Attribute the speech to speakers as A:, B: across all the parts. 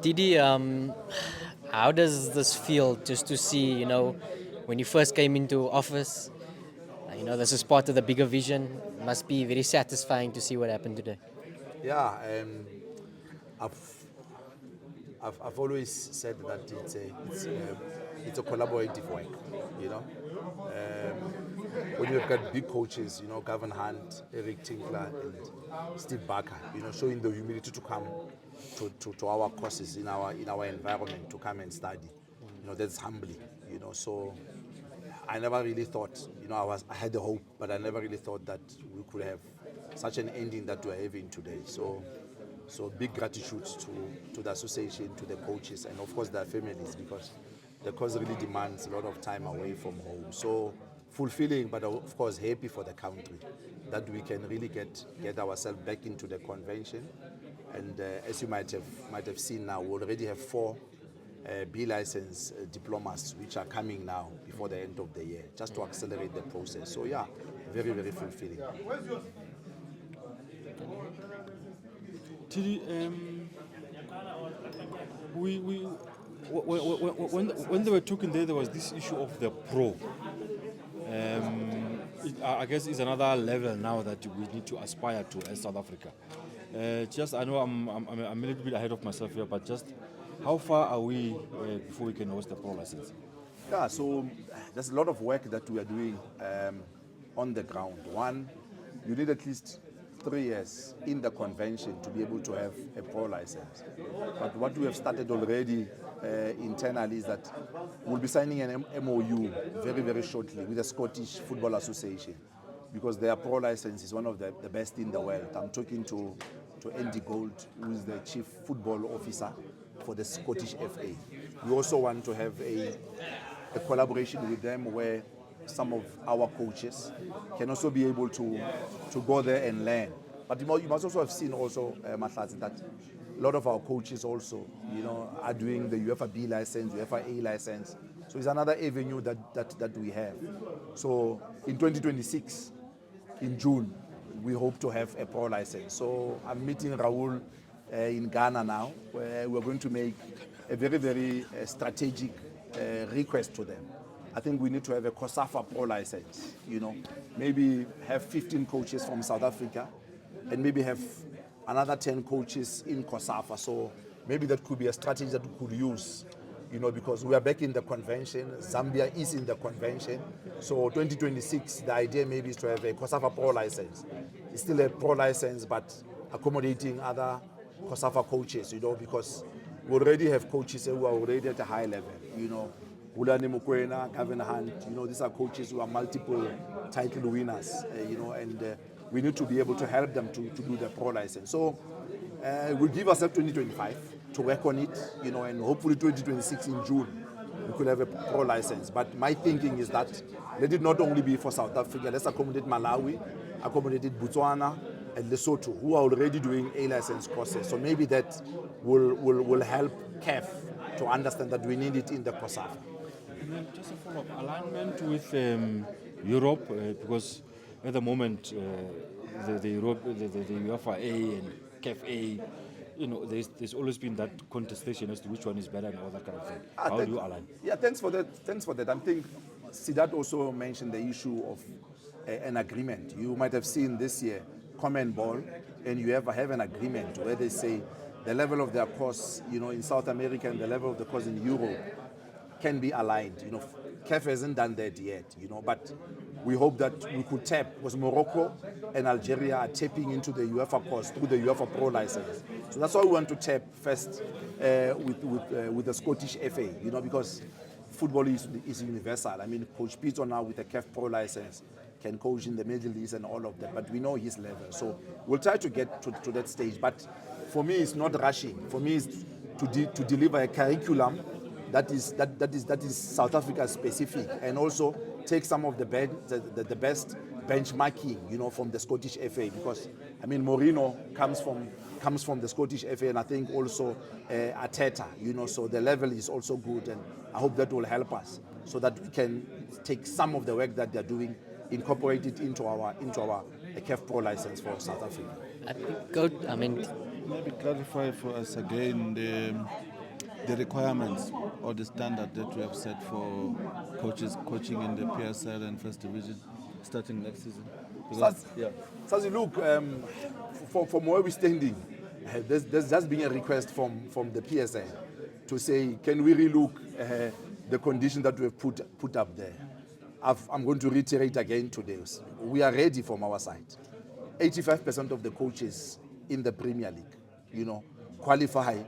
A: Didi, how does this feel just to see, when you first came into office, this is part of the bigger vision. Must be very satisfying to see what happened today.
B: Yeah, I've, I've always said that it's a collaborative work, you know. When you've got big coaches, Gavin Hunt, Eric Tinkler, and Steve Barker, showing the humility to come to our courses in our environment to come and study, that's humbling, So I never really thought, I had the hope, but I never really thought that we could have such an ending that we're having today. So big gratitude to the association, to the coaches, and of course their families, because the cause really demands a lot of time away from home. So fulfilling, but of course happy for the country that we can really get ourselves back into the convention. And as you might have seen now, we already have 4 B license diplomas which are coming now before the end of the year, just to accelerate the process. So yeah, very, very fulfilling.
C: Tidi, when they were talking there was this issue of the pro. I guess it's another level now that we need to aspire to as South Africa. I know I'm a little bit ahead of myself here, but just how far are we before we can host the pro license?
B: Yeah, so there's a lot of work that we are doing on the ground. One, you need at least 3 years in the convention to be able to have a pro license. But what we have started already internally is that we'll be signing an MOU very, very shortly with the Scottish Football Association, because their pro license is one of the best in the world. I'm talking to Andy Gold, who is the Chief Football Officer for the Scottish FA. We also want to have a collaboration with them where some of our coaches can also be able to go there and learn. But you must also have seen also, Mahlatsi, that a lot of our coaches also, are doing the UEFA B license, UEFA A license. So it's another avenue that we have. So in 2026, in June, we hope to have a pro license. So I'm meeting Raul in Ghana now, where we're going to make a very, very strategic request to them. I think we need to have a SAFA pro license, maybe have 15 coaches from South Africa and maybe have another 10 coaches in SAFA. So maybe that could be a strategy that we could use, because we are back in the convention. Zambia is in the convention. So 2026, the idea maybe is to have a SAFA pro license. It's still a pro license, but accommodating other SAFA coaches, because we already have coaches who are already at a high level, Hulani Mukwena, Gavin Hunt, these are coaches who are multiple title winners, and we need to be able to help them to do the pro license. So we'll give ourselves 2025 to work on it, and hopefully 2026 in June, we could have a pro license. But my thinking is that let it not only be for South Africa, let's accommodate Malawi, accommodate Botswana, and Lesotho, who are already doing A license courses. So maybe that will help CAF to understand that we need it in the COSAFA.
C: And then just a follow-up, alignment with Europe, because at the moment the UEFA A and CAF A, there's always been that contestation as to which one is better and all that kind of thing. How do you align?
B: Yeah, thanks for that. I think Sidat also mentioned the issue of an agreement. You might have seen this year, Common Ball and UEFA have an agreement where they say the level of their course, in South America and the level of the course in Europe can be aligned. CAF hasn't done that yet, but we hope that we could tap, because Morocco and Algeria are tapping into the UEFA course through the UEFA Pro license. So that's why we want to tap first with the Scottish FA, because football is universal. I mean, Coach Pito now with the CAF Pro license can coach in the Middle East and all of that, but we know his level. So we'll try to get to that stage. But for me, it's not rushing. For me, it's to deliver a curriculum that is South Africa specific, and also take some of the best benchmarking, from the Scottish FA, because I mean Mourinho comes from the Scottish FA, and I think also Arteta, so the level is also good, and I hope that will help us so that we can take some of the work that they're doing, incorporate it into our CAF Pro license for South Africa.
A: I think,
D: maybe clarify for us again the requirements or the standard that we have set for coaches coaching in the PSL and First Division starting next season? Because,
B: Sazi, look, from where we're standing, there's just been a request from the PSL to say, can we relook the condition that we've put up there? I'm going to reiterate again today. We are ready from our side. 85% of the coaches in the Premier League, qualify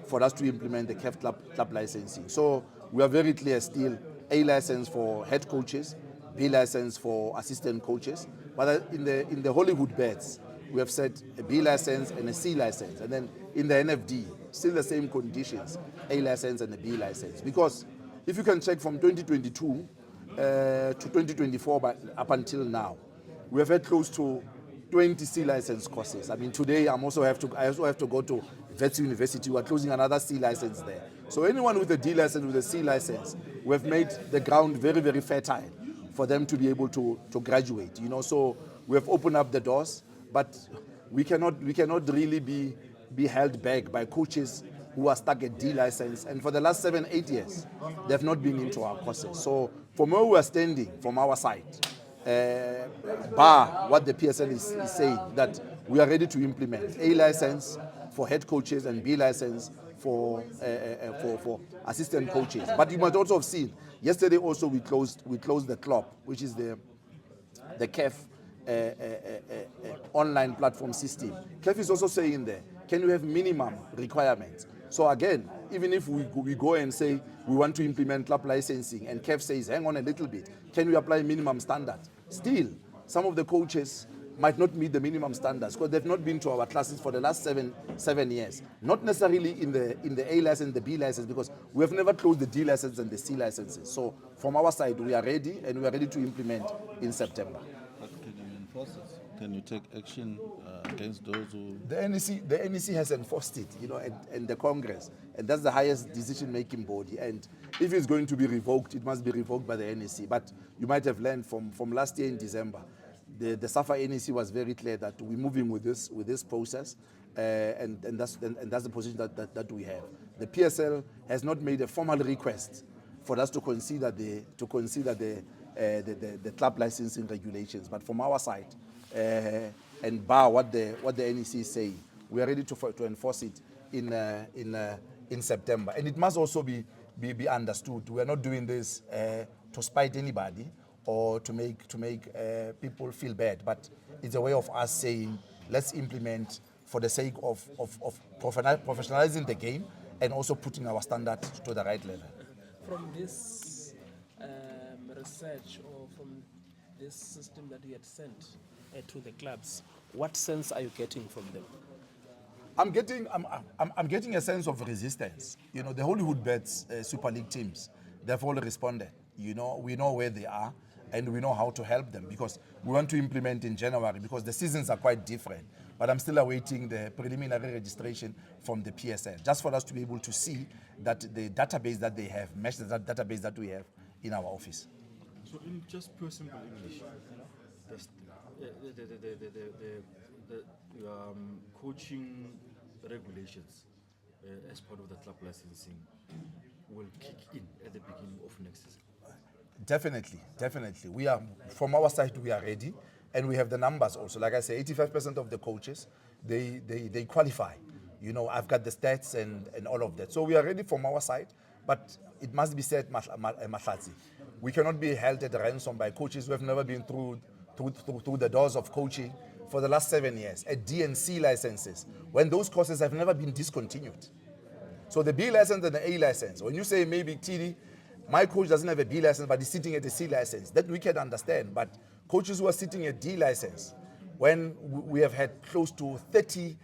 B: for us to implement the CAF club licensing. So we are very clear still, A license for head coaches, B license for assistant coaches. But in the Hollywood bets, we have set a B license and a C license. And then in the NFD, still the same conditions, A license and a B license. Because if you can check from 2022 to 2024 up until now, we have had close to 20 C license courses. I mean, today I also have to go to Vets University. We are closing another C license there. So anyone with a D license, with a C license, we have made the ground very, very fertile for them to be able to graduate. So we have opened up the doors, but we cannot really be held back by coaches who are stuck at D license. And for the last 7-8 years, they've not been into our courses. So from where we are standing, from our side, bar what the PSL is saying, that we are ready to implement A license for head coaches and B license for assistant coaches. But you might also have seen yesterday also we closed the club, which is the CAF online platform system. CAF is also saying there, can you have minimum requirements? So again, even if we go and say we want to implement club licensing and CAF says, hang on a little bit, can we apply minimum standards? Still, some of the coaches might not meet the minimum standards because they've not been to our classes for the last seven years. Not necessarily in the A license, the B license, because we have never closed the D license and the C licenses. So from our side, we are ready, and we are ready to implement in September.
D: But can you enforce it? Can you take action against those who...
B: The NEC has enforced it, and the Congress, and that's the highest decision-making body. And if it's going to be revoked, it must be revoked by the NEC. But you might have learned from last year in December, the SAFA NEC was very clear that we're moving with this process, and that's the position that we have. The PSL has not made a formal request for us to consider the club licensing regulations, but from our side, and bar what the NEC is saying, we are ready to enforce it in September. And it must also be understood, we are not doing this to spite anybody or to make people feel bad, but it's a way of us saying, let's implement for the sake of professionalizing the game and also putting our standard to the right level.
E: From this research or from this system that you had sent to the clubs, what sense are you getting from them?
B: I'm getting a sense of resistance. The Hollywood Bets Super League teams, they've all responded. We know where they are and we know how to help them because we want to implement in January because the seasons are quite different. But I'm still awaiting the preliminary registration from the PSL, just for us to be able to see that the database that they have matches that database that we have in our office.
C: So in just pure simple English, the coaching regulations as part of the club licensing will kick in at the beginning of next season.
B: Definitely. We are, from our side, we are ready, and we have the numbers also. Like I say, 85% of the coaches, they qualify. I've got the stats and all of that. So we are ready from our side, but it must be said, Mahlatsi, we cannot be held at ransom by coaches who have never been through the doors of coaching for the last 7 years at D and C licenses, when those courses have never been discontinued. So the B license and the A license, when you say maybe TD, my coach doesn't have a B license, but he's sitting at a C license, that we can understand. But coaches who are sitting at D license, when we have had close to 30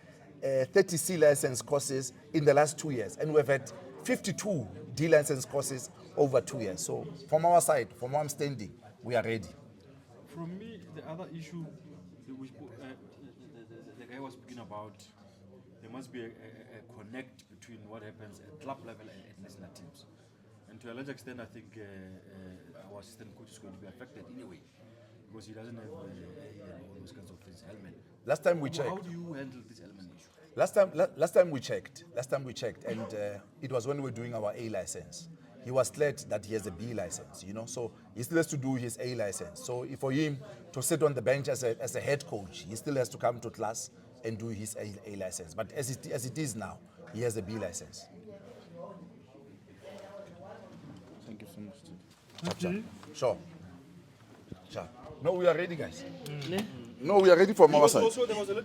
B: C license courses in the last 2 years, and we've had 52 D license courses over 2 years. So from our side, from where I'm standing, we are ready.
C: From me, the other issue the guy was speaking about, there must be a connect between what happens at club level and at national teams. And to a large extent, I think our assistant coach is going to be affected anyway, because he doesn't have A and all those kinds of things. Helman.
B: Last time we
C: How
B: checked.
C: do you handle this Helman issue?
B: Last time we checked, and it was when we were doing our A license. He was glad that he has a B license, you know, so he still has to do his A license. So for him to sit on the bench as a head coach, he still has to come to class and do his A license. But as it is now, he has a B license.
D: Thank you so much.
B: Sure. No, we are ready, guys. No, we are ready from our side.
C: Also, there was a little